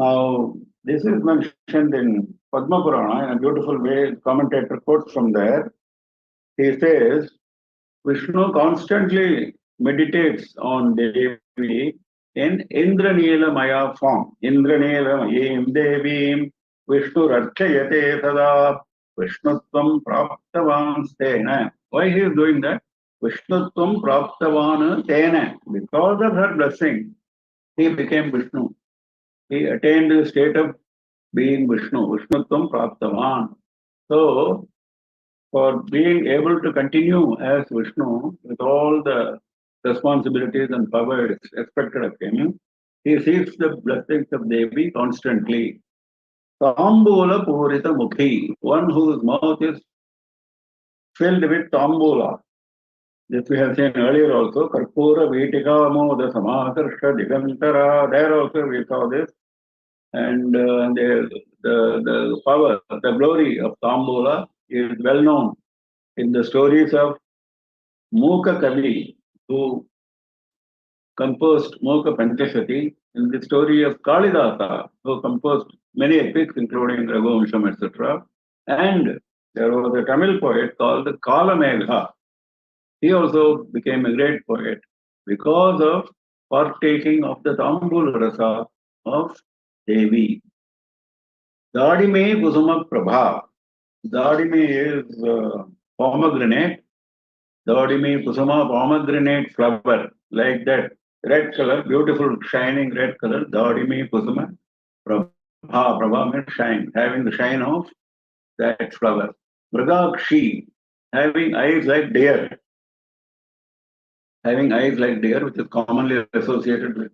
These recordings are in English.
Now, this is mentioned in Padma Purana in a beautiful way. The commentator quotes from there. He says, Vishnu constantly meditates on Devi in Indranila Maya form. Indranila Mayim Devim Vishnu Rachayate Sada Vishnutvam Praptavan Stena. Why he is doing that? Vishnutvam Praptavan Stena. Because of her blessing, he became Vishnu. He attained the state of being Vishnu. Vishnutvam Praptavan. So, for being able to continue as Vishnu with all the responsibilities and powers expected of him, he seeks the blessings of Devi constantly. Tambula Purita Mukhi, one whose mouth is filled with tambula. This we have seen earlier also. Karpura Vitika Moda Samakarsha Digantara. There also we saw this. And the power, the glory of tambula is well known in the stories of Mukha Kavi, who composed Mukha Panchashati, in the story of Kalidasa, who composed many epics, including Raghuvamsham, etc. And there was a Tamil poet called Kalamegha. He also became a great poet because of partaking of the Tambula Rasa of Devi. Dadime Kusuma Prabha. Dadime is pomegranate. Dadime Kusuma, pomegranate flower, like that. Red color, beautiful shining red color. Dadime Kusuma Prabha. Prabha means shine, having the shine of that flower. Mrigakshi, having eyes like deer. Having eyes like deer, which is commonly associated with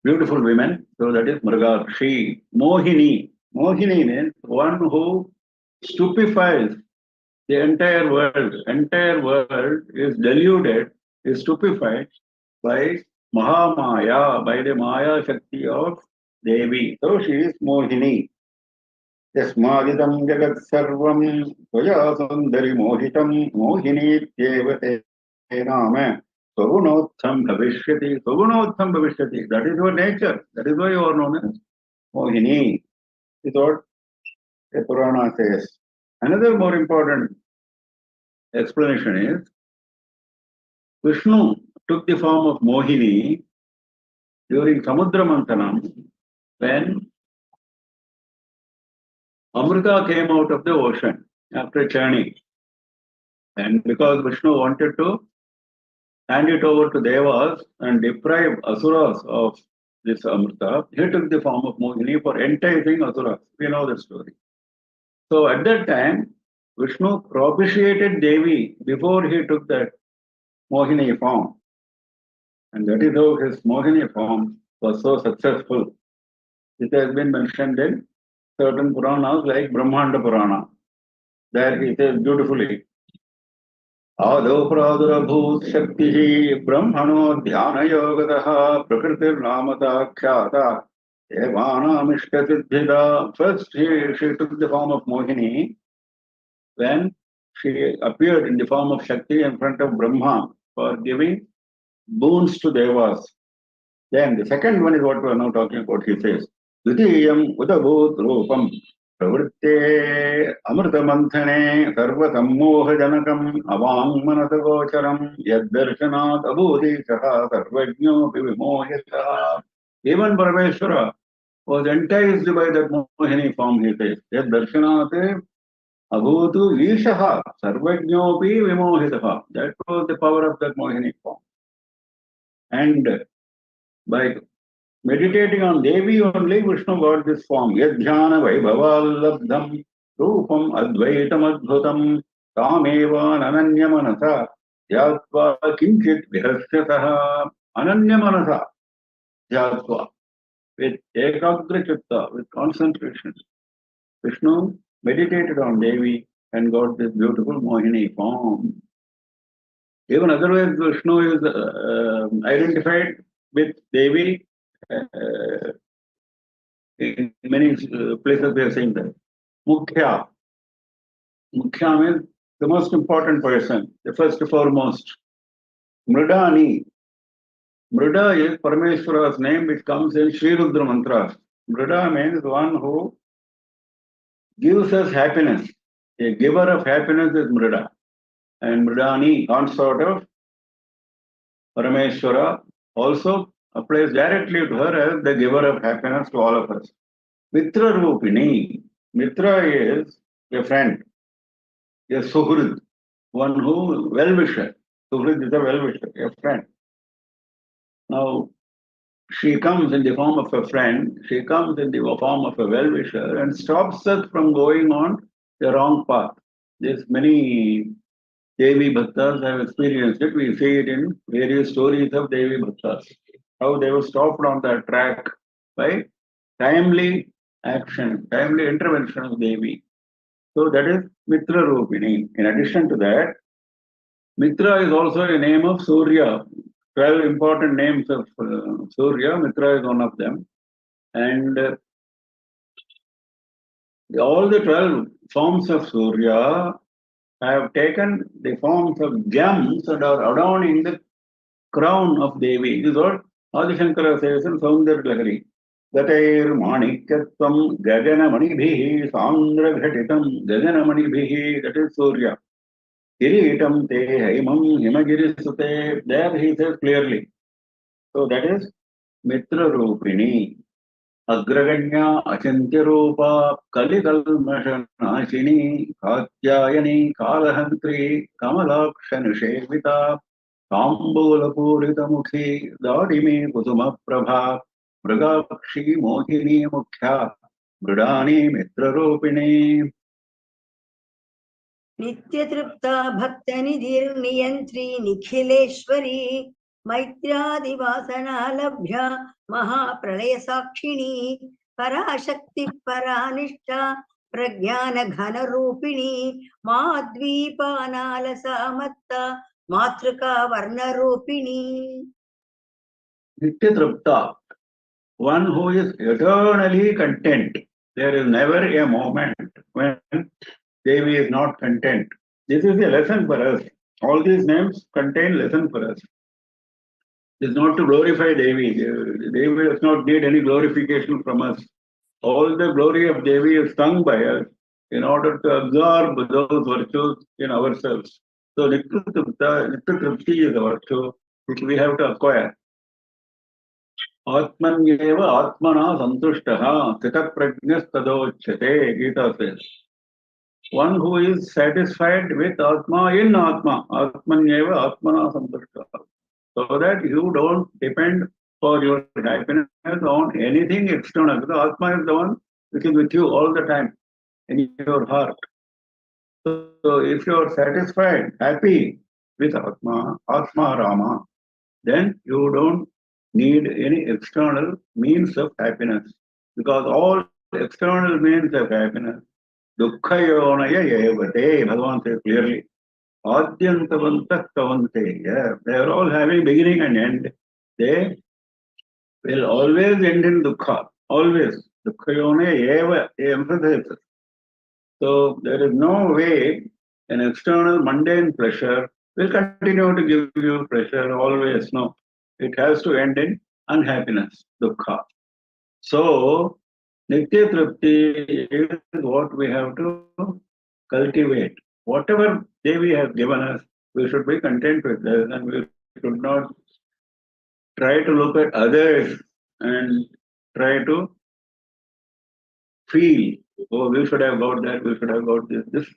beautiful women. So that is Mrigakshi. Mohini. Mohini means one who stupefies the entire world. Entire world is deluded, is stupefied by Mahamaya, by the Maya Shakti of Devi. So she is Mohini. Yasmadidam Jagat Sarvam Tvaya Sundari Mohitam Mohini Devate Nama Sogunotham Bhavishyati. Sogunotham Bhavishyati. That is your nature. That is why you are known as Mohini. Is what the Purana says. Another more important explanation is Vishnu took the form of Mohini during Samudra Manthanam when Amrita came out of the ocean after churning. And because Vishnu wanted to hand it over to Devas and deprive Asuras of this Amrita, he took the form of Mohini for enticing Asuras. We know the story. So at that time, Vishnu propitiated Devi before he took that Mohini form. And that is how his Mohini form was so successful. It has been mentioned in certain Puranas like Brahmanda Purana. There he says beautifully, Ado Pradurabhut Shakti Brahmano Dhyana Yogadaha Prakritir Namata Khyata Devana Mishta Siddhida. First she took the form of Mohini when she appeared in the form of Shakti in front of Brahma for giving boons to Devas. Then the second one is what we are now talking about. He says, Dvitiyam Udabhut Rupam Pravritte Amritamanthane Sarva Sammoha Janakam Avang Manasagocharam Yaddarshanat Abhudi Saha Sarvajno Vimohita. Even Parameshwara was enticed by that Mohini form, he says. Yaddarshanat Abhutu Ishaha Sarvajnopi Vimohitaha. That was the power of that Mohini form. And by meditating on Devi only, Vishnu got this form. Yadhyana Vaibhavalabdham Rupam Advaitam Adbhutam Tameva Ananya Manasa Jyatva Kinchit Vihasyataha. Ananya Manasa Jyatva. With Ekagra Chitta, with concentration, Vishnu meditated on Devi and got this beautiful Mohini form. Even otherwise, Vishnu is identified with Devi. In many places we are saying that. Mukhya. Mukhya means the most important person, the first and foremost. Mridani. Mrida is Parameshwara's name, which comes in Sri Rudra Mantra. Mrida means one who gives us happiness. A giver of happiness is Mrida. And Mridani, consort of Parameshwara, also applies directly to her as the giver of happiness to all of us. Mitra Rupini. Mitra is a friend, a Suhrid, one who well-wisher. Suhrid is a well-wisher, a friend. Now, she comes in the form of a friend, she comes in the form of a well-wisher and stops us from going on the wrong path. There's many Devi Bhaktas have experienced it. We see it in various stories of Devi Bhaktas, how they were stopped on that track by timely action, timely intervention of Devi. So that is Mitra Rupini. In addition to that, Mitra is also a name of Surya. 12 important names of Surya. Mitra is one of them. And all the 12 forms of Surya have taken the forms of gems and are adorning the crown of Devi. This is what Adi Shankara says in Saundar Lahari. Gatair Manikatvam Gagana Manibhihi Sandra Ghatitam Gagana Manibhihi. That is Surya. Kiritam Te Haimam Himagiri Sute. There he says clearly. So that is Mitra Rupini. अग्रगण्या अचिन्त्यरूपा कलिकल्मषनाशिनी Katyayani कालहन्त्री कमलाक्षनिषेविता ताम्बूलपूरितमुखी दाडिमी कुसुमप्रभा Mrigakshi Mohini मुख्या मृडानी मित्ररूपिणी नित्यतृप्ता भक्तनिधिर्नियन्त्री निखिलेश्वरी मैत्र्यादिवासना लभ्या महाप्रलयसाक्षिणी पराशक्ति परानिष्ठा प्रज्ञानघनरूपिणी माद्वीपानालसामत्ता मातृका वर्णरूपिणी. Nityatrupta, one who is eternally content. There is never a moment when Devi is not content. This is a lesson for us. All these names contain lesson for us. It is not to glorify Devi. Devi does not need any glorification from us. All the glory of Devi is sung by us in order to absorb those virtues in ourselves. So Nityatrupti is a virtue which we have to acquire. Atmanyeva Atmana Santushtaha Sthitaprajnastadochyate, Gita says. One who is satisfied with Atma in Atma, Atmanyeva Atmana Santushtaha. So that you don't depend for your happiness on anything external. Because Atma is the one which is with you all the time in your heart. So if you are satisfied, happy with Atma, Atma Rama, then you don't need any external means of happiness. Because all external means of happiness, Dukkhayonaya Evate, Bhagavan says clearly. Adyantavantak Kavante. Yeah, they are all having beginning and end. They will always end in dukkha. Always. Dukkhayone eva emphasizes. So there is no way an external mundane pleasure will continue to give you pleasure always. No. It has to end in unhappiness, dukkha. So Nitya Tripti is what we have to cultivate. Whatever Devi has given us, we should be content with this and we should not try to look at others and try to feel, oh, we should have got that, we should have got this. This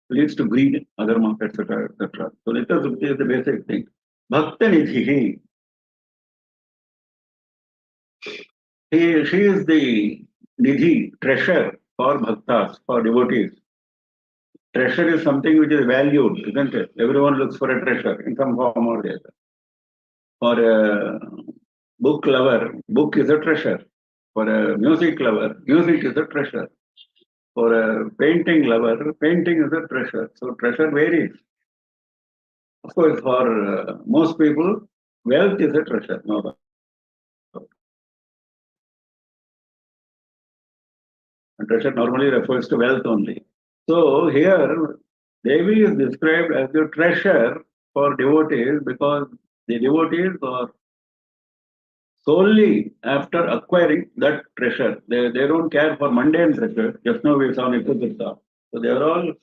leads to greed, adharma, etc. etc. So Nitya Tripti is the basic thing. Bhakta Nidhi. She is the Nidhi, treasure for bhaktas, for devotees. Treasure is something which is valued, isn't it? Everyone looks for a treasure in some form or the other. For a book lover, book is a treasure. For a music lover, music is a treasure. For a painting lover, painting is a treasure. So treasure varies. Of course, for most people, wealth is a treasure. No. Treasure normally refers to wealth only. So here, Devi is described as the treasure for devotees because the devotees are solely after acquiring that treasure. They don't care for mundane treasure. Just now we saw Nityatripta. So they are all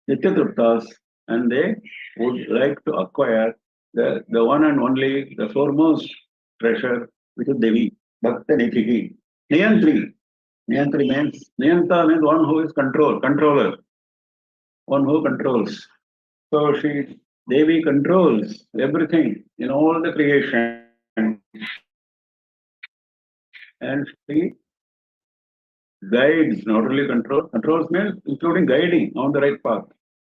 Nityatriptas and they would like to acquire the one and only, the foremost treasure, which is Devi, Bhakta Nitiki. Niyantri. Niyanta means one who is controller, one who controls. So Devi controls everything in all the creation. And she guides, not only controls means including guiding on the right path.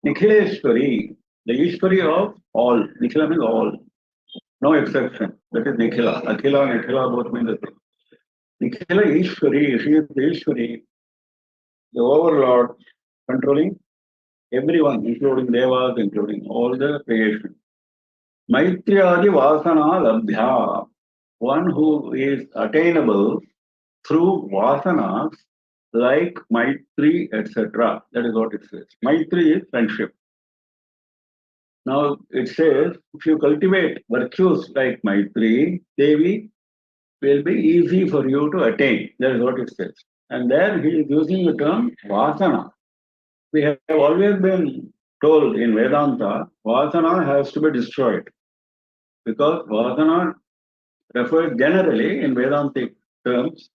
Nikhileshwari, the Ishwari of all. Nikhila means all, no exception. That is Nikhila. Akhila and Nikhila both mean the same. Nikhila Ishwari, she is the Ishwari, the overlord, controlling everyone, including Devas, including all the creation. Maitriyadi Vasana Labdhya, one who is attainable through vasanas like Maitri, etc. That is what it says. Maitri is friendship. Now it says, if you cultivate virtues like Maitri, Devi will be easy for you to attain. That is what it says. And there he is using the term vasana. We have always been told in Vedanta, vasana has to be destroyed. Because vasana refers generally in Vedantic terms,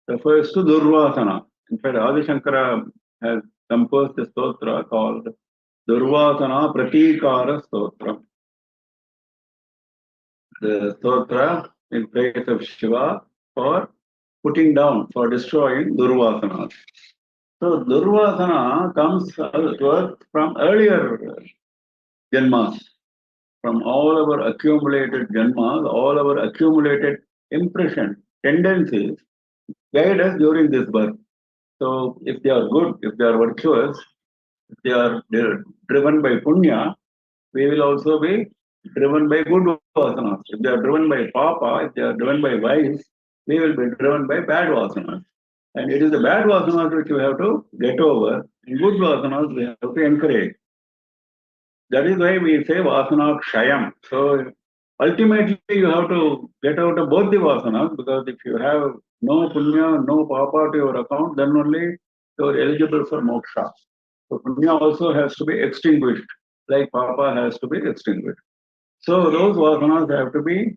refers to Durvasana. In fact, Adi Shankara has composed a stotra called Durvasana Pratikara Stotra. The stotra in praise of Shiva for putting down, for destroying Durvasanas. So Durvasana comes to us from earlier Janmas, from all our accumulated Janmas, all our accumulated impression, tendencies guide us during this birth. So if they are good, if they are virtuous, if they are driven by punya, we will also be driven by good vasanas. If they are driven by papa, if they are driven by vice, we will be driven by bad vasanas. And it is the bad vasanas which we have to get over, and good vasanas we have to encourage. That is why we say vasana kshayam. So ultimately you have to get out of both the vasanas, because if you have no punya, no papa to your account, then only you are eligible for moksha. So punya also has to be extinguished, like papa has to be extinguished. So those vasanas have to be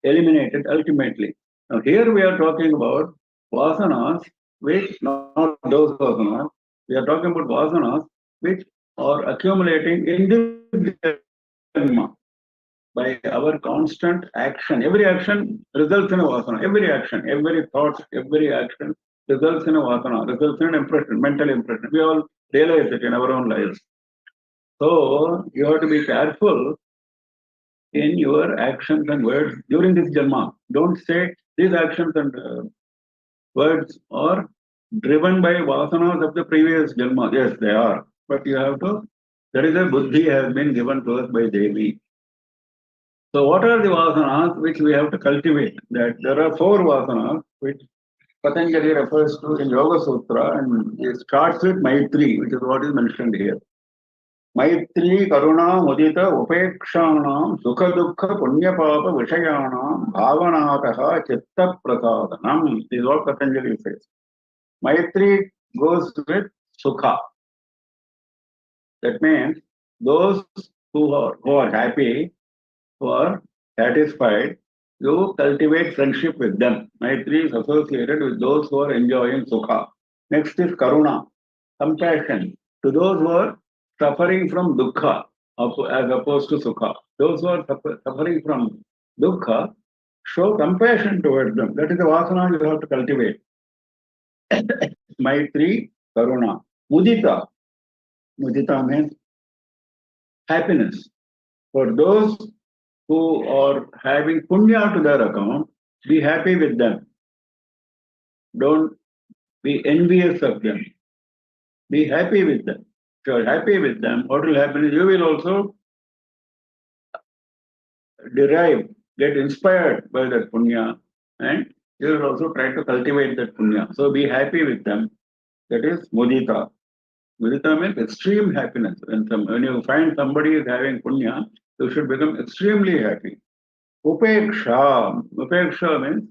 eliminated ultimately. Now here we are talking about vasanas which, not those vasanas, we are talking about vasanas which are accumulating in this janma by our constant action. Every action results in a vasana. Every action, every thought, every action results in a vasana, results in an impression, mental impression. We all realize it in our own lives. So you have to be careful in your actions and words during this janma. Don't say these actions and words are driven by vasanas of the previous janma. Yes, they are. But you have to, that is a buddhi has been given to us by Devi. So what are the vasanas which we have to cultivate? That there are 4 vasanas which Patanjali refers to in Yoga Sutra, and it starts with Maitri, which is what is mentioned here. Maitri, Karuna, Mudita, Upekshanam, Sukha Dukha, Punya Papa, Vishayanam, Bhavanataha, Chitta Prasadanam. This is what Patanjali says. Maitri goes with Sukha. That means those who are happy, who are satisfied, you cultivate friendship with them. Maitri is associated with those who are enjoying Sukha. Next is Karuna, compassion to those who are suffering from dukkha as opposed to sukha. Those who are suffering from dukkha, show compassion towards them. That is the vasana you have to cultivate. Maitri, Karuna. Mudita. Mudita means happiness. For those who are having punya to their account, be happy with them. Don't be envious of them. Be happy with them. If you are happy with them, what will happen is you will also get inspired by that punya, and you will also try to cultivate that punya. So be happy with them. That is mudita. Mudita means extreme happiness. When you find somebody is having punya, you should become extremely happy. Upeksha. Upeksha means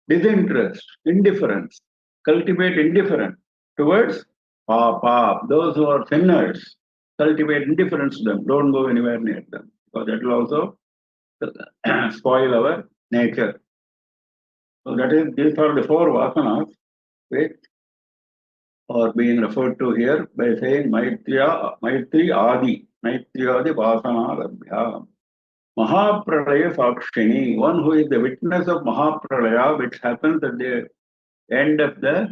disinterest, indifference. Cultivate indifference towards papa. Those who are sinners, cultivate indifference to them. Don't go anywhere near them, because that will also spoil our nature. So that is, these are the four vasanas which are being referred to here by saying Maitri Adi Vasana Labhya. Mahapralaya Sakshini, one who is the witness of Mahapralaya, which happens at the end of the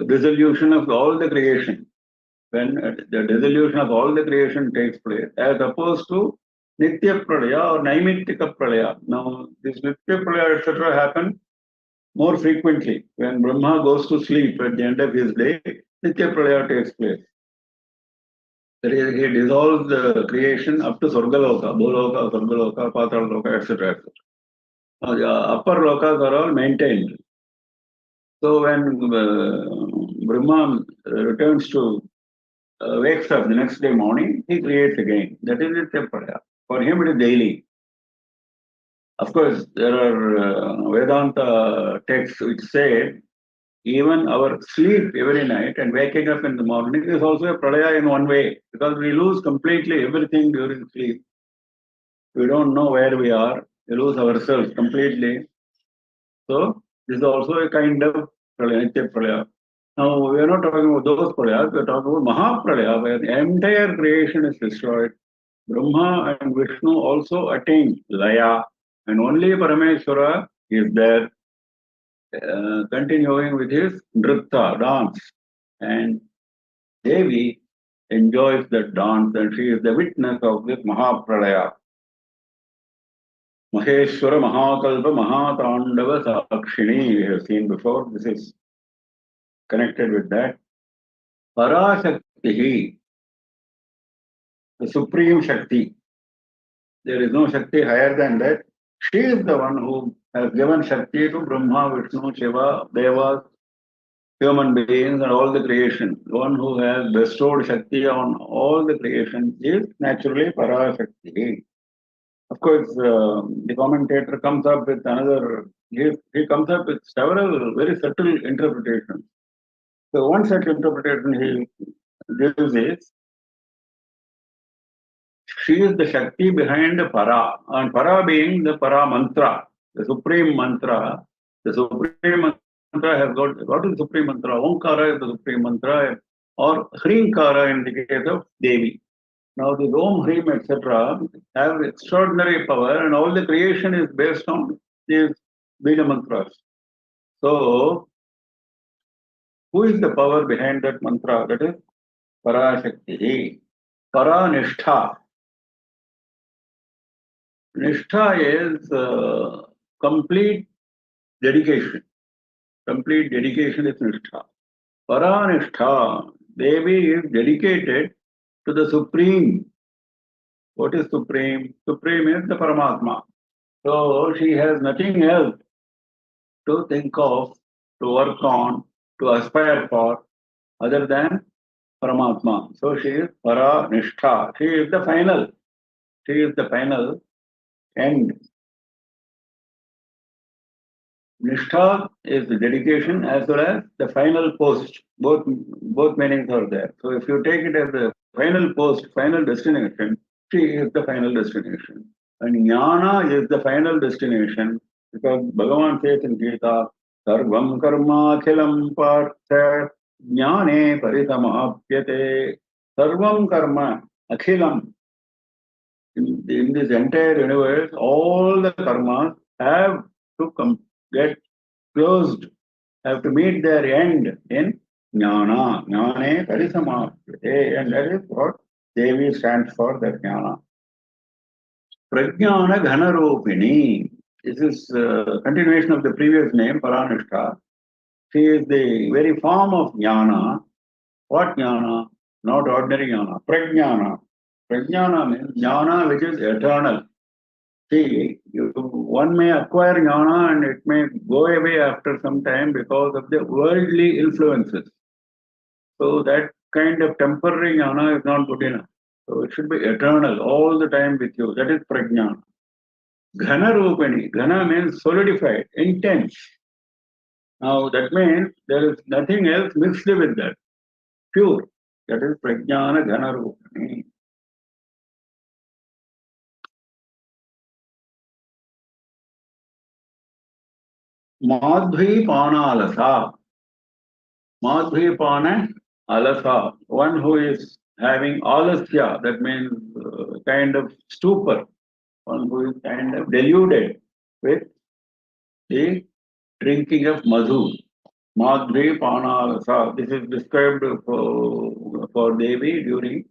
dissolution of all the creation. When the dissolution of all the creation takes place, as opposed to Nitya Pralaya or Naimittika Pralaya. Now, this Nitya Pralaya, etc., happen more frequently. When Brahma goes to sleep at the end of his day, Nitya Pralaya takes place. That is, he dissolves the creation up to Swargaloka, Bholoka, Swargaloka, Patalaloka, etc., etc. Now, the upper lokas are all maintained. So when Brahma returns to wakes up the next day morning, he creates again. That is Nitya Pralaya. For him, it is daily. Of course, there are Vedanta texts which say even our sleep every night and waking up in the morning is also a pralaya in one way, because we lose completely everything during sleep. We don't know where we are. We lose ourselves completely. So this is also a kind of pralaya, Nitya Pralaya. Now, we are not talking about those pralayas, we are talking about Mahapralaya, where the entire creation is destroyed. Brahma and Vishnu also attain Laya, and only Parameshwara is there, continuing with his Nritta, dance. And Devi enjoys that dance, and she is the witness of this Mahapralaya. Maheshwara Mahakalpa Mahatandava Sakshini, we have seen before. This is connected with that. Parashakti, the supreme Shakti. There is no Shakti higher than that. She is the one who has given Shakti to Brahma, Vishnu, Seva, Devas, human beings, and all the creation. The one who has bestowed Shakti on all the creation is naturally Parashakti. Of course, the commentator comes up with another, he comes up with several very subtle interpretations. So one such interpretation he gives is, she is the Shakti behind Para, and Para being the Para Mantra, the supreme mantra. The supreme mantra has got, what is the supreme mantra? Omkara is the supreme mantra, or Hrinkara in the case of Devi. Now the Om, Hrim, etc. have extraordinary power, and all the creation is based on these Bija mantras. So, who is the power behind that mantra? That is Parashakti. Paranishtha. Nishtha is complete dedication. Complete dedication is Nishtha. Paranishtha, Devi is dedicated to the Supreme. What is Supreme? Supreme is the Paramatma. So she has nothing else to think of, to work on, to aspire for, other than Paramatma. So she is Paranishtha. She is the final. She is the final end. Nishtha is the dedication as well as the final post. Both meanings are there. So if you take it as the final post, final destination, she is the final destination. And Jnana is the final destination, because Bhagavan says in Gita, Sarvam karma akhilam partha jnane parisamapyate. Sarvam karma akhilam. In this entire universe, all the karmas have to get closed, have to meet their end in jnana. Jnane parisamapyate. And that is what Devi stands for, that jnana. Prajnana Ghanarupini. This is a continuation of the previous name, Paranishtha. She is the very form of jnana. What jnana? Not ordinary jnana. Prajnana. Prajnana means jnana which is eternal. See, one may acquire jnana and it may go away after some time because of the worldly influences. So that kind of temporary jnana is not good enough. So it should be eternal, all the time with you. That is prajnana. Ghana Rupani. Ghana means solidified, intense. Now that means there is nothing else mixed with that. Pure. That is Prajnana Ghana Rupani. Madhvipana Alasa. Madhvipana Alasa. One who is having alasya, that means kind of stupor. One who is kind of deluded with the drinking of madhu. Madhvipana Alasa. This is described for Devi during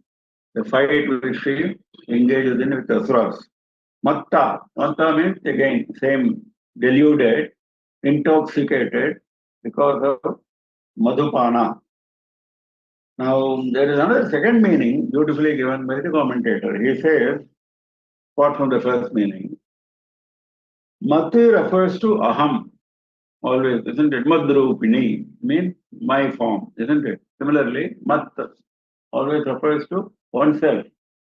the fight which she engages in with Asuras. Matta. Matta means again same deluded, intoxicated because of Madhupana. Now there is another second meaning beautifully given by the commentator. He says, apart from the first meaning, Mati refers to Aham always, isn't it? Madrupini means my form, isn't it? Similarly, Mat always refers to oneself.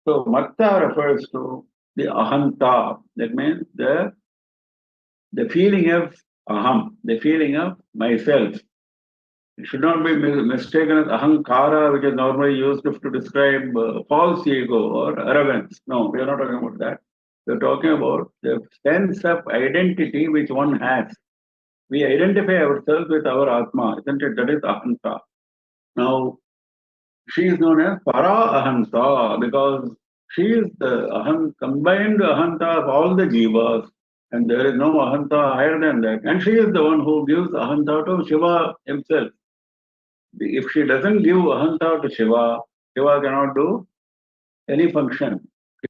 So Matta refers to the Ahanta. That means the feeling of Aham, the feeling of myself. It should not be mistaken as ahankara, which is normally used to describe false ego or arrogance. No, we are not talking about that. We are talking about the sense of identity which one has. We identify ourselves with our Atma, isn't it? That is ahanta. Now, she is known as para ahanta because she is the combined ahanta of all the jivas, and there is no ahanta higher than that. And she is the one who gives ahanta to Shiva himself. If she doesn't give ahanta to Shiva, Shiva cannot do any function,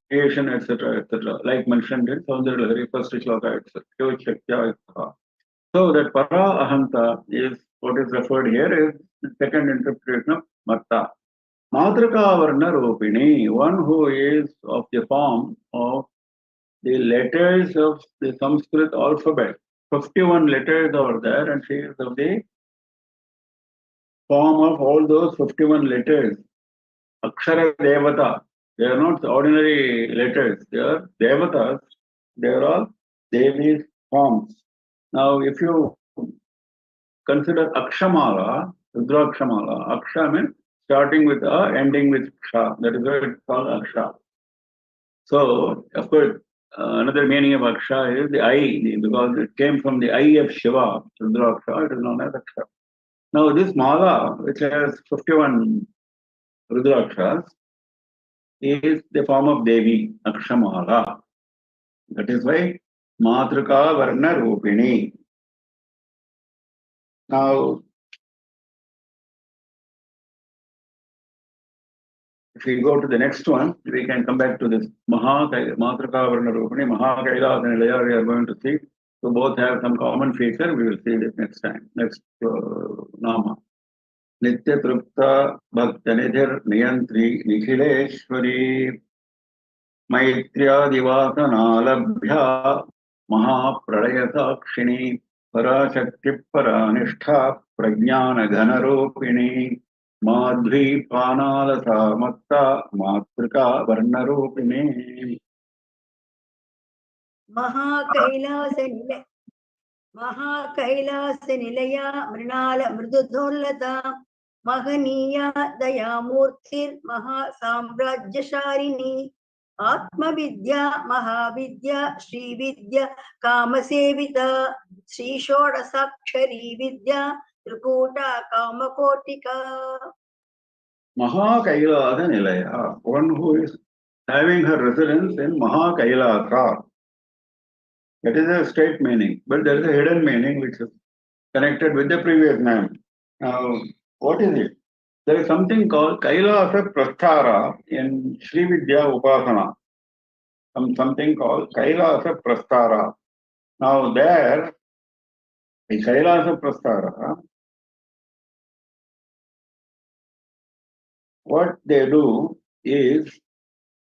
creation, etc., etc., like mentioned in Saundarya first shloka itself. So that para ahanta is what is referred here is the second interpretation of matta. Matrika varna rupini, one who is of the form of the letters of the Sanskrit alphabet. 51 letters are there, and she is of the form of all those 51 letters. Akshara Devata. They are not ordinary letters. They are Devatas. They are all Devi's forms. Now, if you consider Akshamala, Rudrakshamala, Aksha means starting with A, ending with Ksha. That is why it's called Aksha. So, of course, another meaning of Aksha is the eye, because it came from the eye of Shiva, Rudraksha, it is known as Aksha. Now, this Mala, which has 51 Rudrakshas, is the form of Devi, Akshamala. That is why Matrika Varna Rupini. Now, if we go to the next one, we can come back to this Matrika Varna Rupini, Maha Kailas and Laya we are going to see. So both have some common feature. We will see this next time. Next Nama. Nitya Trupta Bhaktanidhir Niyantri Nikhileshwari Maitriyadivasana Mahapralaya Sakshini Parashakti Paranishta Prajnana Ghanarupini Madhvipanalatha Matta Matrika Varnarupini. महाकैलास निलया मृणाल मृदुधोल्लता महनीया दयामूर्तिर्महा साम्राज्यशालिनी आत्मविद्या महाविद्या श्रीविद्या कामसेविता श्रीषोडशाक्षरी विद्या Trikuta कामकोटिका. Mahakailasa Nilaya, one who is having her residence in Mahakailasa. That is a straight meaning, but there is a hidden meaning which is connected with the previous name. Now, what is it? There is something called Kailasa Prasthara in Sri Vidya Upasana. Something called Kailasa Prasthara. Now, there, the Kailasa Prasthara, what they do is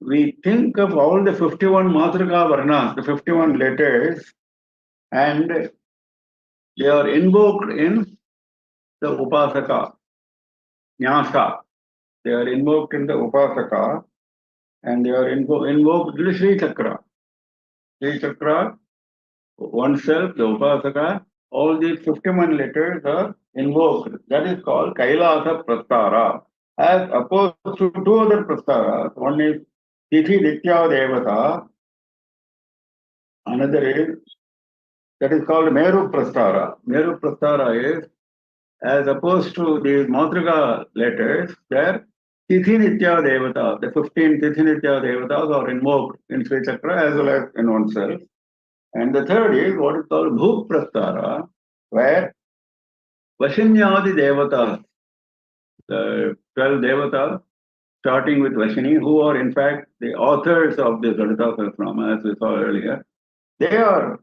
we think of all the 51 Matrika Varnas, the 51 letters, and they are invoked in the Upasaka, Nyasa. They are invoked in the Upasaka and they are invoked in the Sri Chakra. Sri Chakra, oneself, the Upasaka, all these 51 letters are invoked. That is called Kailasa Prastara. As opposed to two other Prastaras, one is Tithi Ditya Devata, another is, that is called Meru Prastara. Meru Prastara is, as opposed to these Matrika letters, there Tithi Nitya Devata, the 15 Tithi Nitya Devatas are invoked in Sri Chakra as well as in oneself. And the third is what is called Bhuk Prastara, where Vashinyadi Devatas, the 12 Devatas, starting with Vashini, who are in fact the authors of the LALITHA SAHASRANAMA, as we saw earlier, they are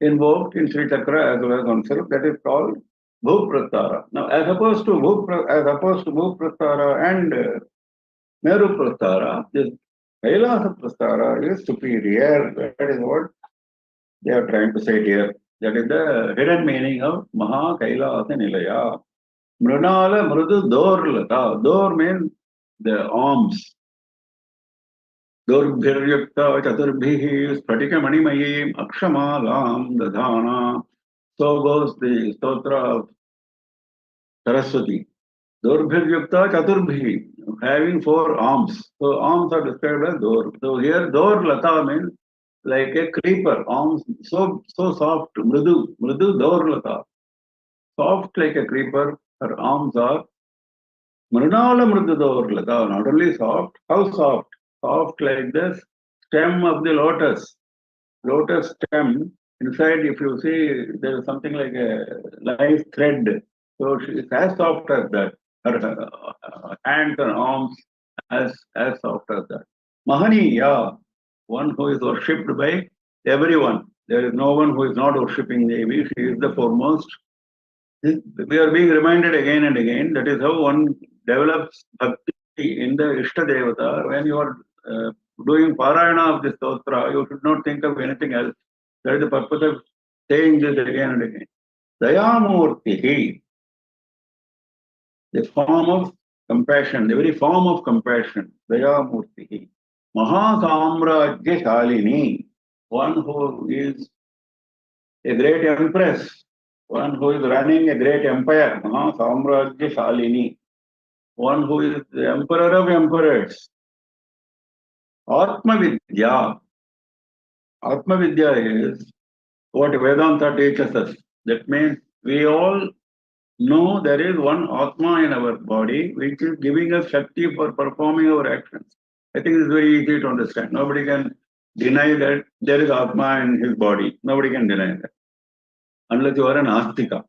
invoked in Sri Chakra as well as oneself. That is called Bhuk Prastara. Now, as opposed to Bhuk Prastara and Meru Prastara, this Kailasa Prastara is superior. That is what they are trying to say here. That is the hidden meaning of Maha Kailasa Nilaya. Mrunala Mrudu Dorlata. Dor means the arms. Dorbhiryakta Chaturbhihi Spratika Manimayim Akshamalam Dadhana. So goes the stotra of Saraswati. Dorbhiryakta Chaturbhihi, having 4 arms. So arms are described as Dor. So here Dor Lata means like a creeper, arms so soft, Mrudu Dor Lata. Soft like a creeper, her arms are Mrunala Mrudu Dor Lata, not only soft, how soft? Soft like the stem of the lotus. Lotus stem, inside if you see there is something like a nice thread. So she is as soft as that. Her hands and arms as soft as that. Mahaniya, one who is worshipped by everyone. There is no one who is not worshipping Devi. She is the foremost. We are being reminded again and again. That is how one develops bhakti in the Ishta Devata. When you are doing Parayana of this Stotra, you should not think of anything else. That is the purpose of saying this again and again. Dayamurtihi, the form of compassion, the very form of compassion. Dayamurtihi. Mahasamrajya Shalini, one who is a great empress, one who is running a great empire. Mahasamrajya Shalini, one who is the emperor of emperors. Atma Vidya. Atma Vidya is what Vedanta teaches us. That means we all know there is one Atma in our body which is giving us Shakti for performing our actions. I think it's very easy to understand. Nobody can deny that there is Atma in his body. Nobody can deny that. Unless you are an Astika.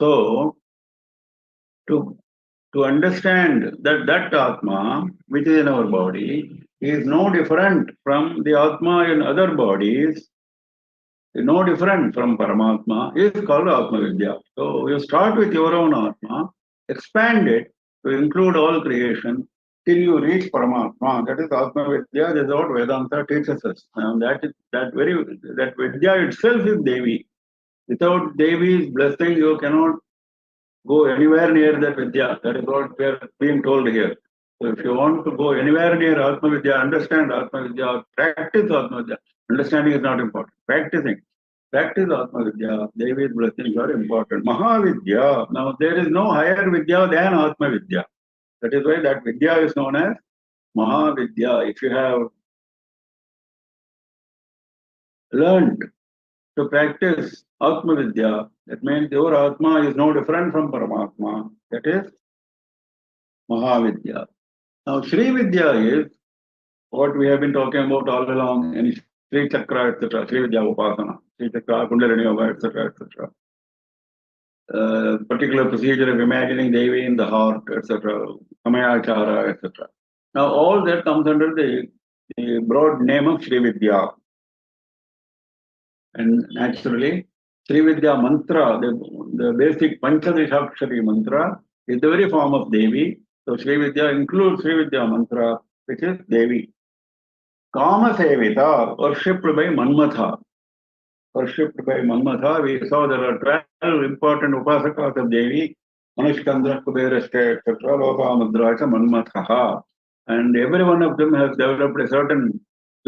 So, to understand that Atma, which is in our body, is no different from the Atma in other bodies, no different from Paramatma, is called Atma Vidya. So you start with your own Atma, expand it to include all creation till you reach Paramatma. That is Atma Vidya. That is what Vedanta teaches us. And that Vidya itself is Devi. Without Devi's blessing, you cannot go anywhere near that Vidya. That is what we are being told here. So if you want to go anywhere near Atma Vidya, understand Atma Vidya, practice Atma Vidya. Understanding is not important. Practice Atma Vidya. Devi's blessings are important. Mahavidya. Now there is no higher Vidya than Atma Vidya. That is why that Vidya is known as Mahavidya. If you have learned to practice Atma Vidya, that means your Atma is no different from Paramatma. That is Mahavidya. Now, Sri Vidya is what we have been talking about all along in Sri Chakra, etc. Sri Vidya Upasana, Sri Chakra, Kundalini Yoga, etc. etc. Particular procedure of imagining Devi in the heart, etc. Samayachara, etc. Now, all that comes under the broad name of Sri Vidya. And naturally, Sri Vidya mantra, the basic Panchadishakshari mantra, is the very form of Devi. So Sri Vidya includes Sri Vidya mantra, which is Devi. Kama Sevita, worshipped by Manmatha. Worshipped by Manmatha, we saw there are 12 important Upasakas of Devi, Manishkandra, Kuberashta, etc., Loka Mudracha, Manmatha. And every one of them has developed a certain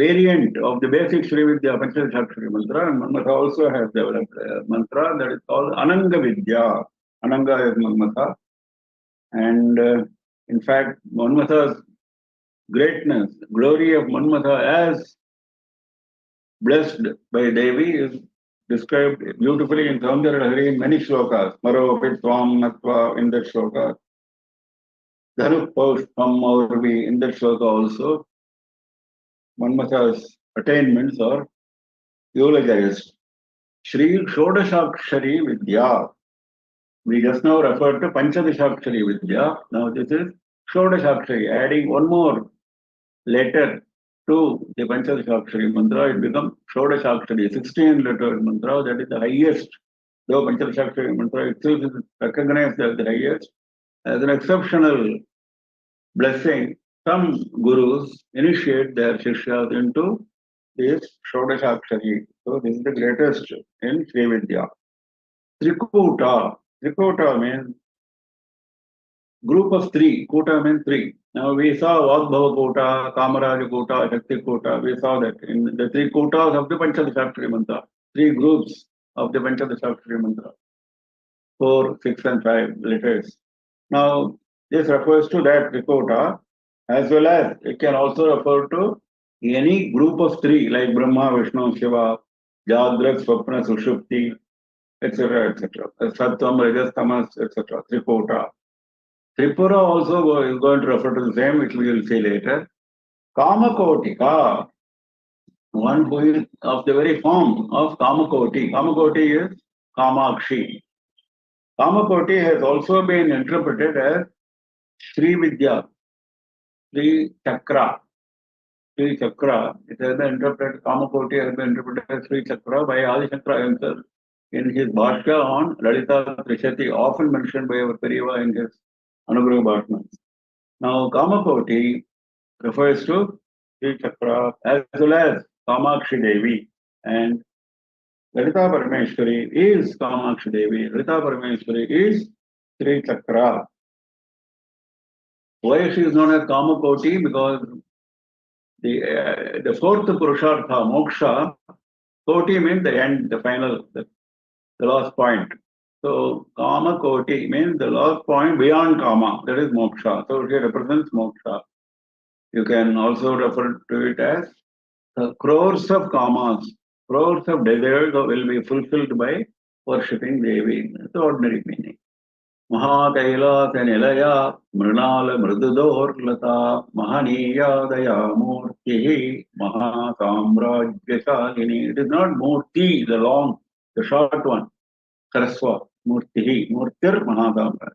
variant of the basic Sri Vidya Panchadashakshari mantra, and Manmatha also has developed a mantra that is called Ananga Vidya. Ananga is Manmatha. And in fact, Manmatha's greatness, glory of Manmatha as blessed by Devi is described beautifully in Saundarya in many shlokas. Maropi Swam Natva in that shloka. Dhanuk Paush Pam Maurvi in that shloka also. Manmatha's attainments are eulogized. Shri Shodashakshari Vidya. We just now referred to Panchadashakshari Vidya. Now this is Shodashakshari, adding one more letter to the Panchadashakshari mantra, it becomes Shodashakshari, 16 letter mantra, that is the highest. Though Panchadashakshari mantra itself is recognized as the highest, as an exceptional blessing, some gurus initiate their Shishyas into this Shodashakshari. So this is the greatest in Sri Vidya. Trikuta. Trikuta means group of three. Kuta means three. Now we saw Vagbhava Kuta, Kamaraja Kuta, Shakti Kuta. We saw that in the three Kutas of the Panchadashakshari mantra. Three groups of the Panchadashakshari mantra. 4, 6 and 5 letters. Now this refers to that Trikuta, as well as it can also refer to any group of three like Brahma, Vishnu, Shiva, Jagrat, Swapna, Sushupti, etc. etc. Sattvam, Rajas, Tamas, etc. Trikuta. Tripura also is going to refer to the same, which we will see later. Kamakotika, one who is of the very form of Kamakoti. Kamakoti is Kamakshi. Kamakoti has also been interpreted as Sri Vidya, Sri Chakra. Sri Chakra, it has been interpreted, Kamakoti has been interpreted as Sri Chakra by Adi Shankara himself in his Bhashya on Lalitha Trishati, often mentioned by our Periva in his Anugrah Bhashmas. Now, Kamakoti refers to Sri Chakra as well as Kamakshi Devi, and Lalita Parameshwari is Kamakshi Devi, Lalita Parameshwari is Sri Chakra. Why she is known as Kamakoti? Because the fourth Purushartha, Moksha, Koti means the end, the final, the last point. So Kamakoti means the last point beyond Kama, that is Moksha. So she represents Moksha. You can also refer to it as the crores of Kamas, crores of desires will be fulfilled by worshipping Devi. That's the ordinary meaning. Mahakaila Senilaya Mrinala Mridudorlata Mahaniya Daya Murti Mahasamrajyasalini. It is not Murti, the long, the short one. Karaswa, Murti, Murtir Mahasamraj.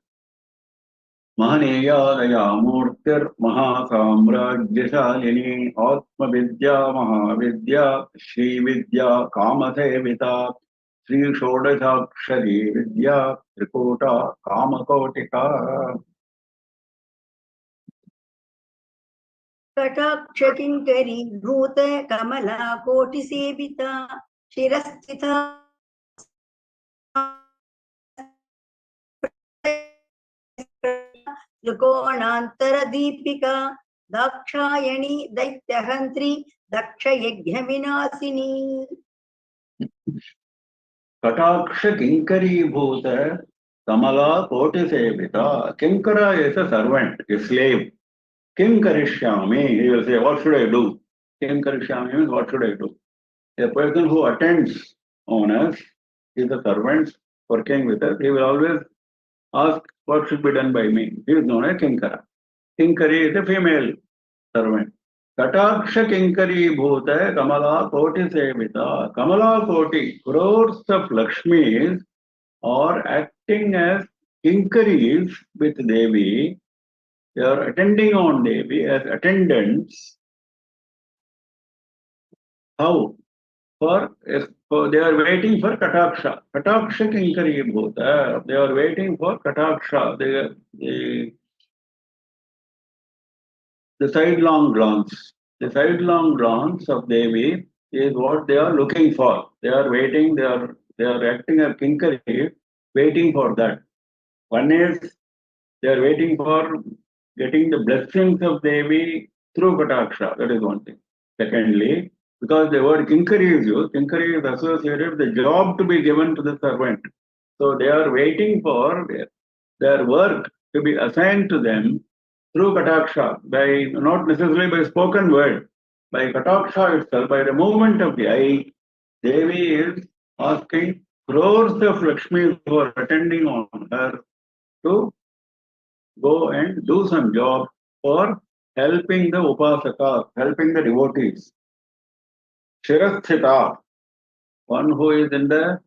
Mahaniya Daya Murtir Mahasamrajyasalini Atma Vidya Mahavidya Shri Vidya Kamasevita Sri Shodashakshari Vidya Trikuta Kamakotika. कटाक्षकिङ्करी भूत कमला कोटिसेविता शिरस्थिता त्रिकोणान्तरदीपिका Dakshayani दैत्यहन्त्री दक्षयज्ञविनाशिनी. Kataksha Kinkari Bhuta Kamala Koti Sevita. Kinkara is a servant, a slave. Kim Karishyami, he will say, what should I do? Kim Karishyami means, what should I do? A person who attends on us is a servant working with us. He will always ask, what should be done by me? He is known as Kinkara. Kinkari is a female servant. Kataksha Kinkari Bhuta Kamala Koti Sevita. Kamala Koti, crores of Lakshmis are acting as Kinkaris with Devi. They are attending on Devi as attendants. How? They are waiting for Kataksha. Kataksha Kinkari Bhuta. They are waiting for Kataksha. The sidelong glance. The sidelong glance of Devi is what they are looking for. They are waiting, they are acting as Kinkari, waiting for that. One is they are waiting for getting the blessings of Devi through Kataksha. That is one thing. Secondly, because the word kinkari is used, kinkari is associated with the job to be given to the servant. So they are waiting for their work to be assigned to them through kataksha, by not necessarily by spoken word, by kataksha itself, by the movement of the eye. Devi is asking crores of Lakshmis who are attending on her to go and do some job for helping the upasaka, helping the devotees. Shirasthita, one who is in the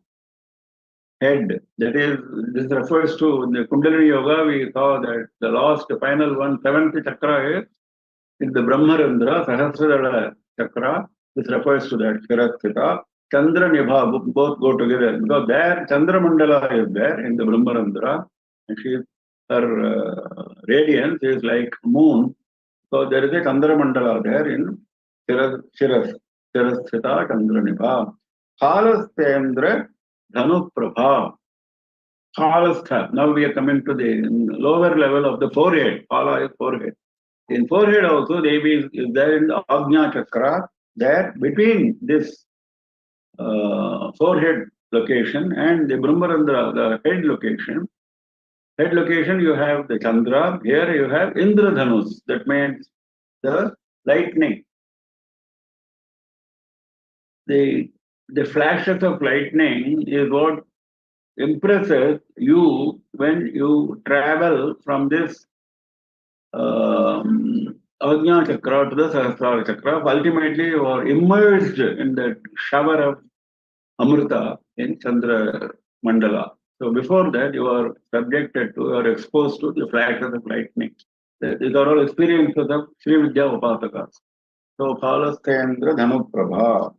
head. That is, this refers to in the Kundalini Yoga, we saw that the last, final one, seventh chakra is in the Brahmarandra, Sahasradala chakra. This refers to that, Shirasthita. Chandra Nibha, both go together because there Chandra Mandala is there in the Brahmarandra, and her radiance is like moon. So there is a Chandra Mandala there in Shirasthita Chandra Nibha. Khalasthendra Dhanu Prabha. Khalastha. Now we are coming to the lower level of the forehead. Khala is forehead. In forehead also, Devi is there in the Ajna Chakra. There between this forehead location and the Brahmarandra, the head location. Head location, you have the Chandra. Here you have Indradhanus. That means the lightning. The flashes of lightning is what impresses you when you travel from this Ajna Chakra to the Sahasrara Chakra. Ultimately, you are immersed in that shower of Amrita in Chandra Mandala. So before that, you are subjected to or exposed to the flashes of lightning. These are all experiences of Sri Vidya Upasakas. So Khalasthendra Dhanu Prabha.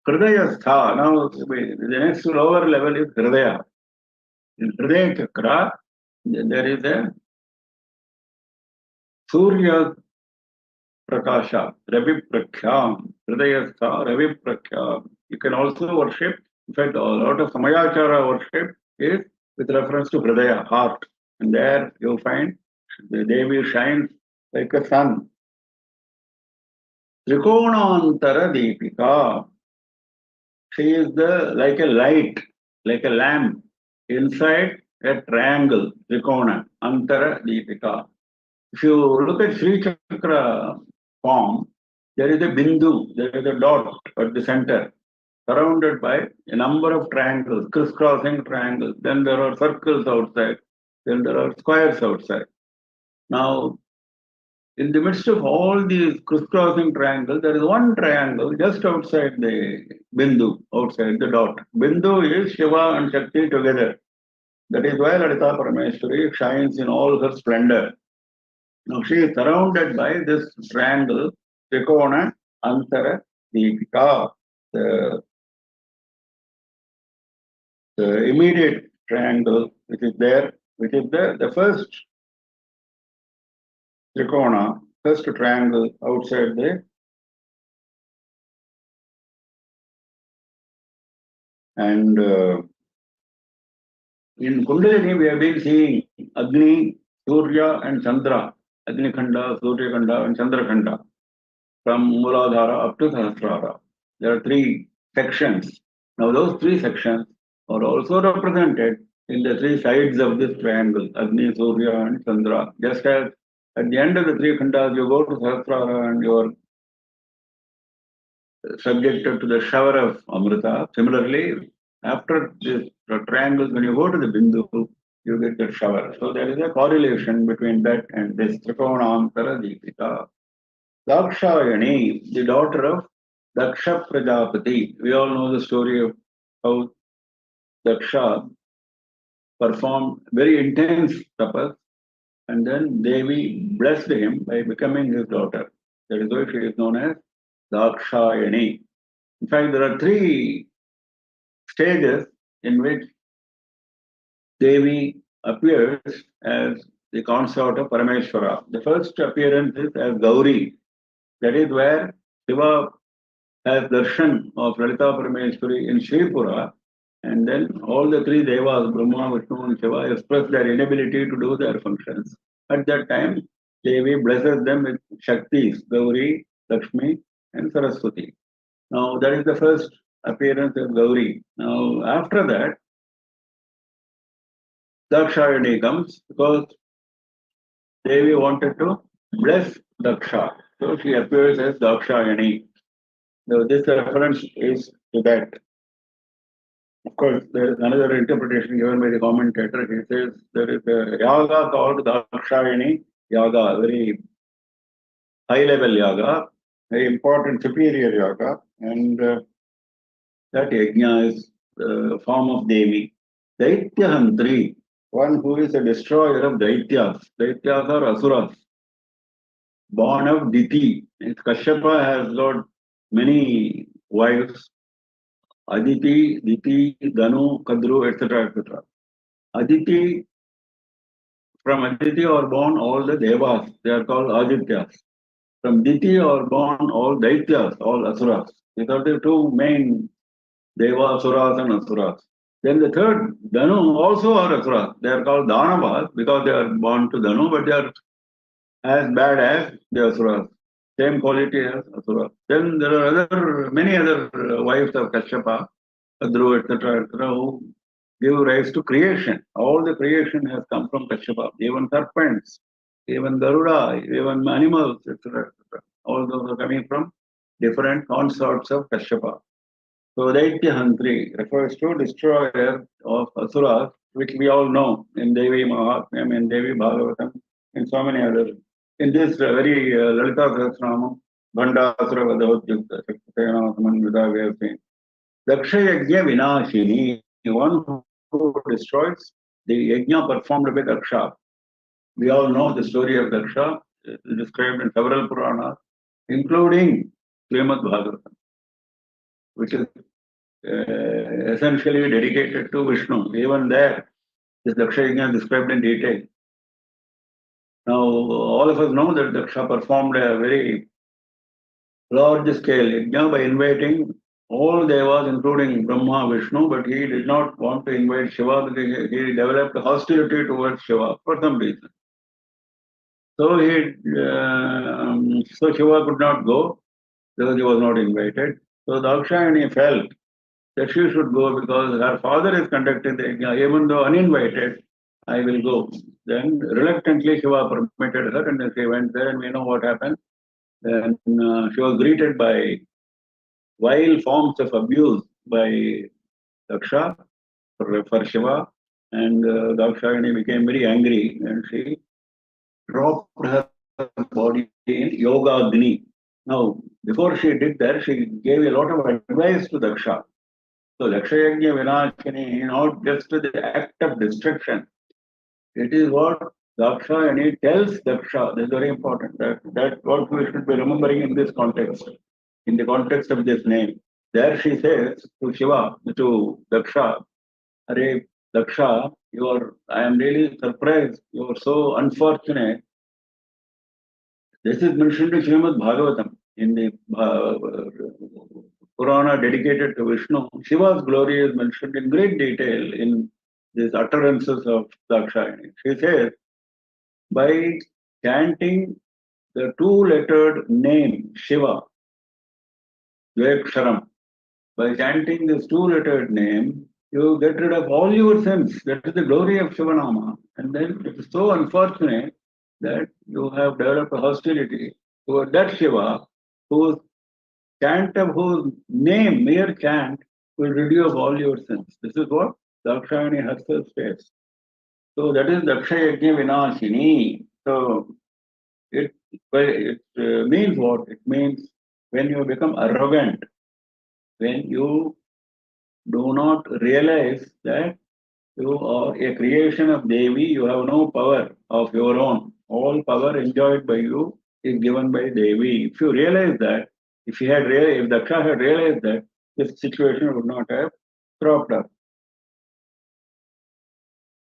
Hridaya Stha. Now the next lower level is Hridaya. In Hridaya Chakra, there is a Surya Prakasha, Ravi Prakhyam, Hridaya Stha, Ravi Prakhyam. You can also worship. In fact, a lot of Samayachara worship is with reference to Hridaya, heart. And there you find the Devi shines like a sun. Trikonantara Deepika. She is like a light, like a lamp inside a triangle, Trikona, Antara Deepika. If you look at Sri Chakra form, there is a Bindu, there is a dot at the center, surrounded by a number of triangles, crisscrossing triangles. Then there are circles outside, then there are squares outside. Now, in the midst of all these crisscrossing triangles, there is one triangle just outside the Bindu, outside the dot. Bindu is Shiva and Shakti together. That is why Lalitha Parameshwari shines in all her splendor. Now she is surrounded by this triangle, Trikona Antara Deepika, the immediate triangle which is there, which is the first Trikona, first triangle outside the and in Kundalini we have been seeing Agni, Surya and Chandra, Agni Khanda, Surya Khanda and Chandra Khanda from Muladhara up to Sahasrara. There are three sections. Now those three sections are also represented in the three sides of this triangle, Agni, Surya and Chandra. Just as at the end of the three khandas, you go to Sahasrara and you are subjected to the shower of Amrita. Similarly, after this triangle, when you go to the Bindu, you get the shower. So there is a correlation between that and this Trikonantara Deepika. Dakshayani, the daughter of Daksha Prajapati. We all know the story of how Daksha performed very intense tapas and then Devi blessed him by becoming his daughter. That is why she is known as Dakshayani. In fact, there are three stages in which Devi appears as the consort of Parameshwara. The first appearance is as Gauri. That is where Seva has darshan of Lalita Parameshwari in Sripura, and then all the three devas, Brahma, Vishnu and Shiva, express their inability to do their functions. At that time, Devi blesses them with Shaktis, Gauri, Lakshmi and Saraswati. Now that is the first appearance of Gauri. Now after that, Dakshayani comes because Devi wanted to bless Daksha. So she appears as Dakshayani. So this reference is to that. Of course, there is another interpretation given by the commentator. He says there is a yaga called Dakshayani Yaga, very high level yaga, very important superior yaga, and that yajna is the form of Devi. Daityahantri, one who is a destroyer of Daityas. Daityas are Asuras, born of Diti. Kashyapa has got many wives. Aditi, Diti, Danu, Kadru, etc. etc. Aditi, from Aditi are born all the Devas. They are called Adityas. From Diti are born all Daityas, all Asuras. These are the two main Deva, Asuras and Asuras. Then the third, Danu, also are Asuras. They are called Danavas because they are born to Danu, but they are as bad as the Asuras. Same quality as Asuras. Then there are many other wives of Kashyapa, Kadru, etc., who give rise to creation. All the creation has come from Kashyapa. Even serpents, even Garuda, even animals, etc., etc. All those are coming from different consorts of Kashyapa. So Daityahantri refers to destroyer of Asuras, which we all know in Devi Mahatmyam, in Devi Bhagavatam, and so many others. In this very Lalitha Sahasranama, Bandasura Vadhodyukta, Shaktisena Samanvita, we have seen. Daksha Yajna Vinashini, one who destroys the yajna performed by Daksha. We all know the story of Daksha, described in several Puranas, including Srimad Bhagavatam, which is essentially dedicated to Vishnu. Even there, this Daksha Yajna is described in detail. Now, all of us know that Daksha performed a very large scale yajna by inviting all devas, including Brahma, Vishnu, but he did not want to invite Seva because he developed hostility towards Shiva for some reason. So so Shiva could not go because he was not invited. So Dakshayani felt that she should go because her father is conducting the yajna, even though uninvited, I will go. Then reluctantly Shiva permitted her and she went there, and we know what happened. Then she was greeted by vile forms of abuse by Daksha for Shiva, and Dakshayani became very angry and she dropped her body in Yoga Agni. Now, before she did that, she gave a lot of advice to Daksha. So, Daksha Yajna Vinashini, not just the act of destruction, it is what Dakshayani tells Daksha. This is very important. That's what we should be remembering in this context, in the context of this name. There she says to Shiva, to Daksha, Arey Daksha, I am really surprised. You are so unfortunate. This is mentioned in Srimad Bhagavatam in the Purana dedicated to Vishnu. Shiva's glory is mentioned in great detail in these utterances of Dakshayani. She says, by chanting the two-lettered name Shiva, Dveksharam, by chanting this two-lettered name, you get rid of all your sins. That is the glory of Shivanama. And then it is so unfortunate that you have developed a hostility toward that Shiva, whose chant of whose name, mere chant, will rid you of all your sins. This is what Dakshayani herself says. So that is Daksha Yajna Vinashini. So it means what? It means when you become arrogant, when you do not realize that you are a creation of Devi, you have no power of your own. All power enjoyed by you is given by Devi. If you realize that, if Daksha had realized that, this situation would not have cropped up.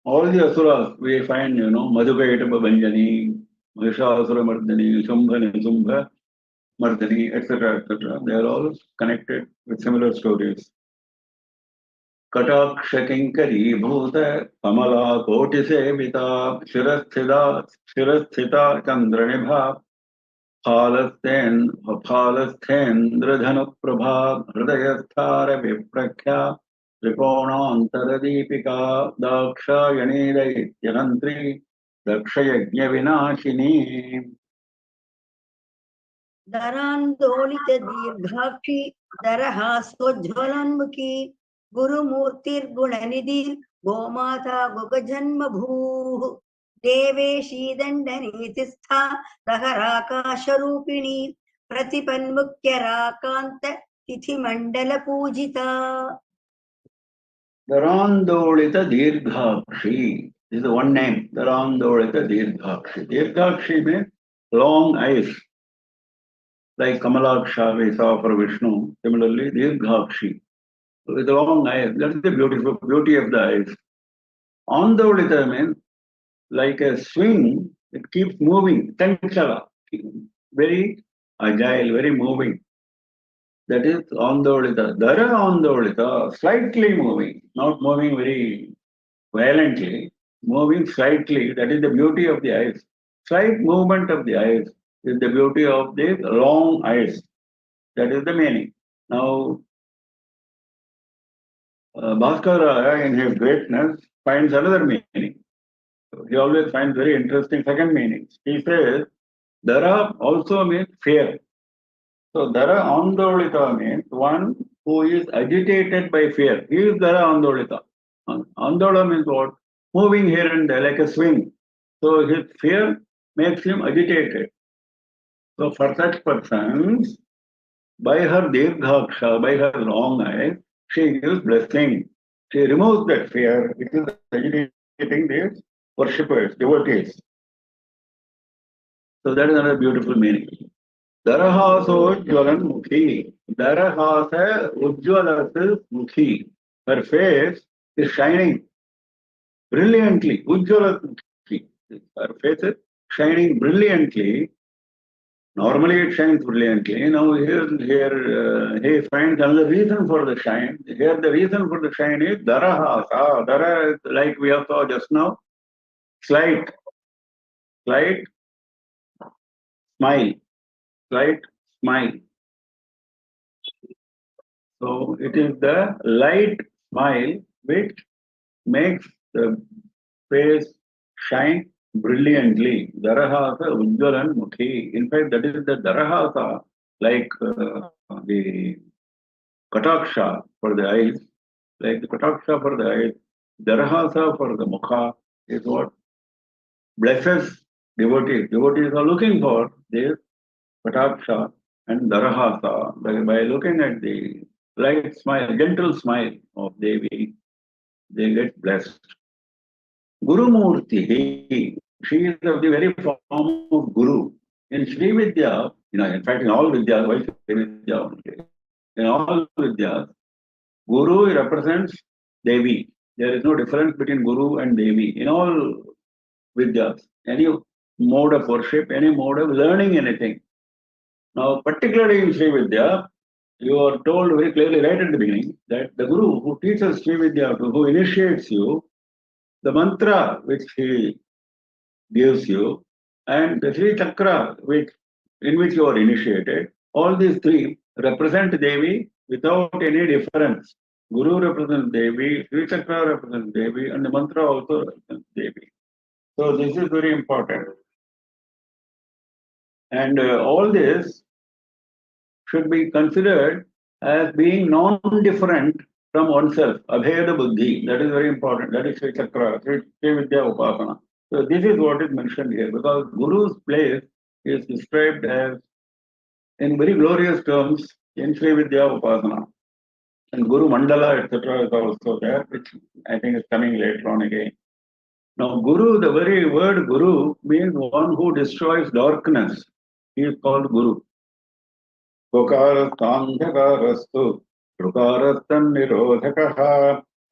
All the asuras we find, Madhukaitapa Banjani, Mahishasura Mardani, Shambha Nishumbha Mardani, etc., etc. They are all connected with similar stories. कटाक्ष किंकरी भूत कमला कोटि सेविता शिरस्थिता चंद्र निभा फालस्थेन्द्रधनुप्रभा हृदयस्थार विप्रख्या त्रिकोणान्तरदीपिका दाक्षायणी दैत्यहन्त्री दक्षयज्ञविनाशिनी धरान्दोलित दीर्घाक्षी दरहासोज्ज्वलन्मुखी गुरुमूर्तिर्गुणनिधिः गोमाता गुगजन्मभूः देवेशी दण्डनीतिस्था दहराकाशरूपिणी प्रतिपन्मुख्यराकान्त तिथिमण्डलपूजिता Darandolita Dirghakshi. This is one name, Darandolita Dirghakshi. Dirghakshi means long eyes, like Kamalaksha we saw for Vishnu. Similarly, Dirghakshi, with long eyes. That's the beauty of the eyes. Andolita means like a swing, it keeps moving, Tanchala, very agile, very moving. That is Andolita. Dara Andolita, slightly moving, not moving very violently, moving slightly. That is the beauty of the eyes. Slight movement of the eyes is the beauty of the long eyes. That is the meaning. Now, Bhaskara, in his greatness, finds another meaning. He always finds very interesting second meanings. He says, Dara also means fear. So, Dara Andolita means one who is agitated by fear. He is Dara Andolita. Andola means what? Moving here and there like a swing. So, his fear makes him agitated. So, for such persons, by her dirghaksha, by her long eyes, she gives blessing. She removes that fear which is agitating the worshippers, devotees. So, that is another beautiful meaning. Darahaso Ujjalan Mukhi. Darahasa Ujjalas Mukhi. Her face is shining brilliantly. Ujjalas Mukhi. Her face is shining brilliantly. Normally it shines brilliantly. Now here he finds another reason for the shine. Here the reason for the shine is Darahasa. Dara, like we have saw just now, slight smile. Slight smile. So it is the light smile which makes the face shine brilliantly. Darahasa Ujjalan Mukhi. In fact, that is the Darahasa, like the Kataksha for the eyes, like the Kataksha for the eyes, Darahasa for the Mukha is what blesses devotees. Devotees are looking for this Kataksha and Darahasa by looking at the light smile, gentle smile of Devi, they get blessed. Guru Murti, she is of the very form of Guru. In Sri Vidya, in fact, in all Vidyas, why Sri Vidya only? In all Vidyas, Guru represents Devi. There is no difference between Guru and Devi. In all Vidyas, any mode of worship, any mode of learning anything. Now, particularly in Sri Vidya, you are told very clearly right at the beginning that the Guru who teaches Sri Vidya, who initiates you, the mantra which he gives you, and the Sri Chakra in which you are initiated, all these three represent Devi without any difference. Guru represents Devi, Sri Chakra represents Devi, and the mantra also represents Devi. So this is very important. And all this should be considered as being non-different from oneself. Abheda Buddhi, that is very important. That is Sri Chakra, Sri Vidya Upasana. So this is what is mentioned here, because Guru's place is described as in very glorious terms in Sri Vidya Upasana. And Guru Mandala, etc. is also there, which I think is coming later on again. Now, Guru, the very word Guru means one who destroys darkness. He is called Guru. Gokarastandhakarastu, Rukarastan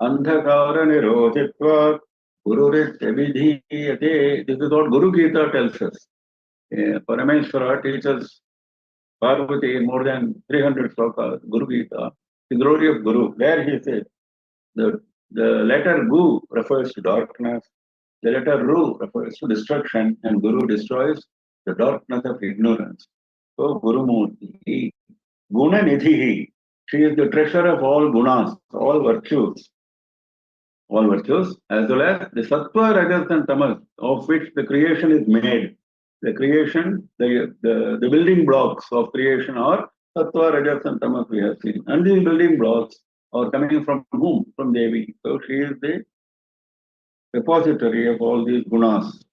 Andhakara Nirodhitva, Gururityavidhiyate. This is what Guru Gita tells us. Parameshwara teaches Parvati in more than 300 slokas, Guru Gita, the glory of Guru. There he says, the letter Gu refers to darkness, the letter Ru refers to destruction, and Guru destroys the darkness of ignorance. So Gurumurti. Guna Nidhi. She is the treasure of all gunas, all virtues, as well as the sattva, rajas, and tamas, of which the creation is made. The creation, the building blocks of creation are sattva, rajas, and tamas we have seen. And these building blocks are coming from whom? From Devi. So she is the repository of all these gunas.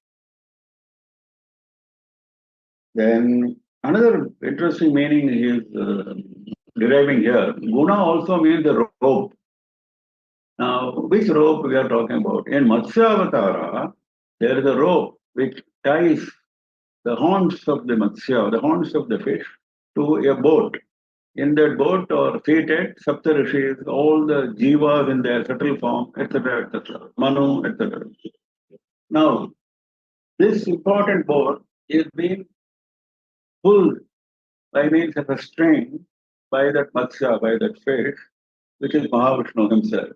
Then another interesting meaning is deriving here. Guna also means the rope. Now, which rope we are talking about? In Matsyavatara, there is a rope which ties the horns of the Matsya, the horns of the fish, to a boat. In that boat are seated Saptarishis, all the jivas in their subtle form, etc., etc., Manu, etc. Now, this important boat is being pulled by means of a string by that Matsya, by that fish, which is Mahavishnu himself,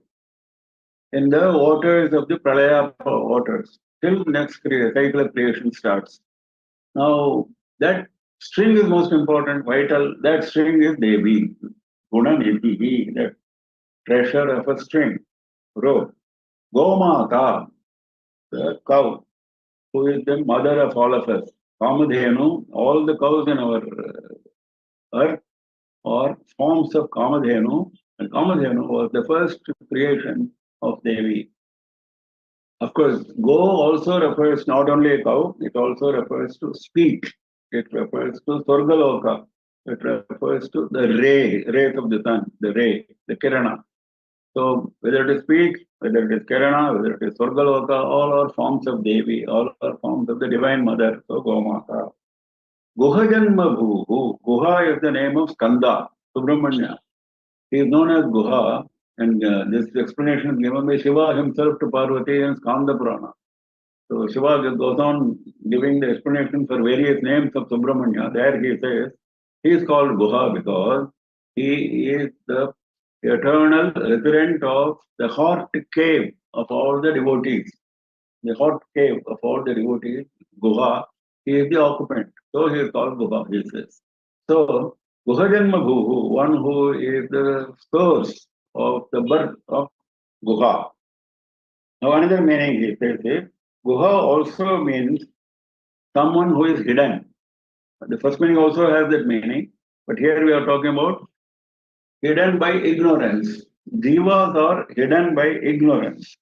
in the waters of the Pralaya waters, till next cycle of creation starts. Now, that string is most important, vital. That string is Devi, Guna Nidhi, that treasure of a string, rope. Gomata, the cow, who is the mother of all of us. Kamadhenu, all the cows in our earth are forms of Kamadhenu, and Kamadhenu was the first creation of Devi. Of course, go also refers not only a cow, it also refers to speech. It refers to Swargaloka. It refers to the rays of the sun, the ray, the Kirana. So whether it is speech, whether it is Kirana, whether it is Swargaloka, all are forms of Devi, all are forms of the Divine Mother, so Gomata. Guhajanma Bhuhu. Guha is the name of Skanda, Subramanya. He is known as Guha, and this explanation is given by Shiva himself to Parvati in Skanda Purana. So Shiva goes on giving the explanation for various names of Subramanya. There he says he is called Guha because he is the eternal resident of the heart cave of all the devotees. The heart cave of all the devotees, Guha, he is the occupant. So he is called Guha, he says. So Guhajanma Bhuhu, one who is the source of the birth of Guha. Now another meaning he says is, Guha also means someone who is hidden. The first meaning also has that meaning, but here we are talking about hidden by ignorance. Jivas are hidden by ignorance.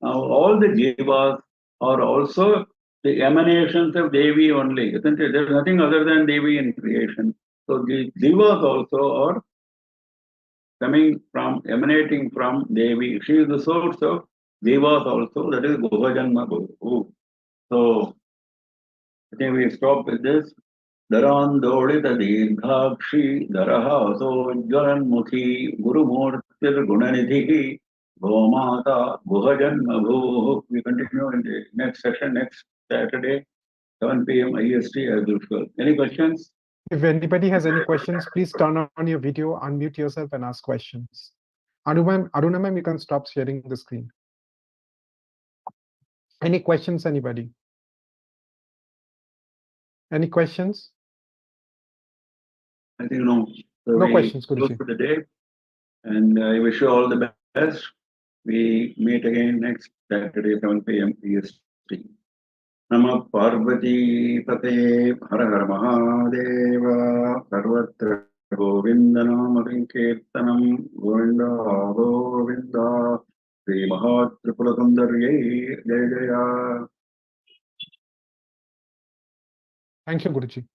Now all the jivas are also the emanations of Devi only, isn't it? There's nothing other than Devi in creation. So the jivas also are emanating from Devi. She is the source of jivas also, that is Guhajanma Bhuhu. So I think we stop with this. Darandolita Dirghakshi Daraha Sojjalanmukhi Gurumurtir Gunanidhi Gomata Guhajanma Bhuhu. We continue in the next session, next Saturday, 7 p.m. IST as usual. Any questions? If anybody has any questions, please turn on your video, unmute yourself and ask questions. Aruna ma'am, you can stop sharing the screen. Any questions, anybody? Any questions? I think no. So No questions, close Guruji. for the day. And I wish you all the best. We meet again next Saturday, 7 p.m. EST. Namah Parvati Pate Har Har Mahadeva Sarvatra Govinda Namah Kirtanam Govinda Govinda Sri Mahatripura Sundarye Jaya Jaya. Thank you, Guruji.